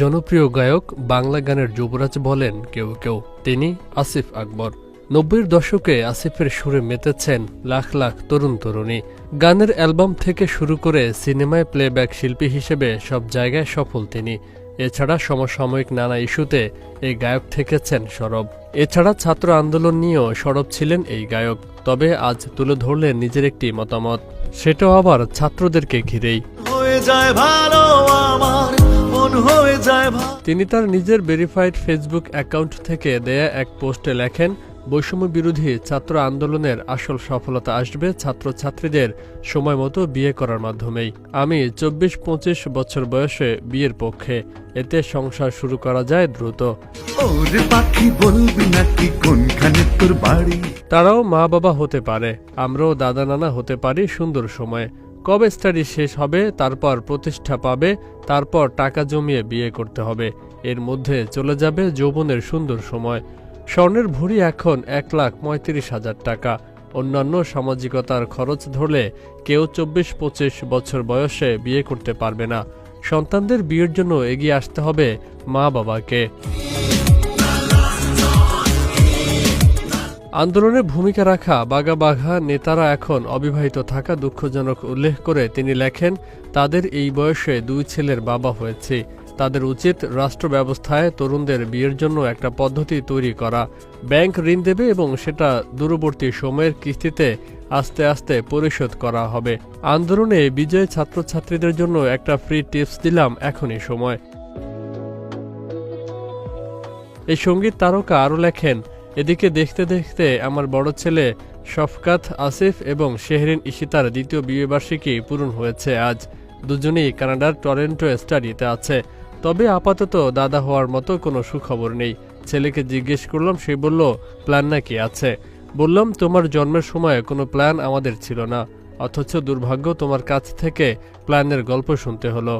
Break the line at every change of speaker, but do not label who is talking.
জনপ্রিয় গায়ক, বাংলা গানের যুবরাজ বলেন কেউ কেউ। তিনি আসিফ আকবর। ৯০-এর দশকে আসিফের সুরে মেতেছেন লাখ লাখ তরুণ তরুণী। গানের অ্যালবাম থেকে শুরু করে সিনেমায় প্লেব্যাক শিল্পী হিসেবে সব জায়গায় সফল তিনি। এছাড়া সমসাময়িক নানা ইস্যুতে এই গায়ক থেকেছেন সরব। এছাড়া ছাত্র আন্দোলন নিয়েও সরব ছিলেন এই গায়ক। তবে আজ তুলে ধরলেন নিজের একটি মতামত, সেটাও আবার ছাত্রদেরকে ঘিরেই। তিনি তার নিজের ভেরিফাইড ফেসবুক অ্যাকাউন্ট থেকে দেয়া এক পোস্টে লেখেন, বৈষম্য বিরোধী ছাত্র আন্দোলনের আসল সফলতা আসবে ছাত্রছাত্রীদের সময় মতো বিয়ে করার মাধ্যমেই। আমি ২৪-২৫ বছর বয়সে বিয়ের পক্ষে, এতে সংসার শুরু করা যায় দ্রুত। তারাও মা বাবা হতে পারে, আমরাও দাদা নানা হতে পারি সুন্দর সময়ে। কবে স্টাডি শেষ হবে, তারপর প্রতিষ্ঠা পাবে, তারপর টাকা জমিয়ে বিয়ে করতে হবে। এর মধ্যে চলে যাবে যৌবনের সুন্দর সময়। স্বর্ণের ভরি এখন ১,৩৫,০০০ টাকা। অন্যান্য সামাজিকতার খরচ ধরলে কেউ ২৪-২৫ বছর বয়সে বিয়ে করতে পারবে না। সন্তানদের বিয়ের জন্য এগিয়ে আসতে হবে মা বাবাকে। আন্দোলনে ভূমিকা রাখা বাঘা বাঘা নেতারা এখন অবিবাহিত থাকা দুঃখজনক উল্লেখ করে তিনি লেখেন, তাদের এই বয়সে ২ ছেলের বাবা হয়েছে। তাদের উচিত রাষ্ট্র ব্যবস্থায় তরুণদের বিয়ের জন্য একটা পদ্ধতি তৈরি করা। ব্যাংক ঋণ দেবে এবং সেটা দূরবর্তী সময়ের কিস্তিতে আস্তে আস্তে পরিশোধ করা হবে। আন্দোলনে বিজয়ী ছাত্রছাত্রীদের জন্য একটা ফ্রি টিপস দিলাম, এখনই সময়। এই সঙ্গীত তারকা আরও লেখেন, এদিকে দেখতে দেখতে আমার বড় ছেলে শফকাত আসিফ এবং শেহরিন ইশিতার দ্বিতীয় বিয়েবার্ষিকী পূরণ হয়েছে আজ। দুজনেই কানাডার টরন্টো স্টাডিতে আছে। তবে আপাতত দাদা হওয়ার মতো কোনো সুখবর নেই। ছেলেকে জিজ্ঞেস করলাম, সে বলল প্ল্যান নাকি আছে। বললাম, তোমার জন্মের সময় কোনো প্ল্যান আমাদের ছিল না, অথচ দুর্ভাগ্য তোমার কাছ থেকে প্ল্যানের গল্প শুনতে হলো।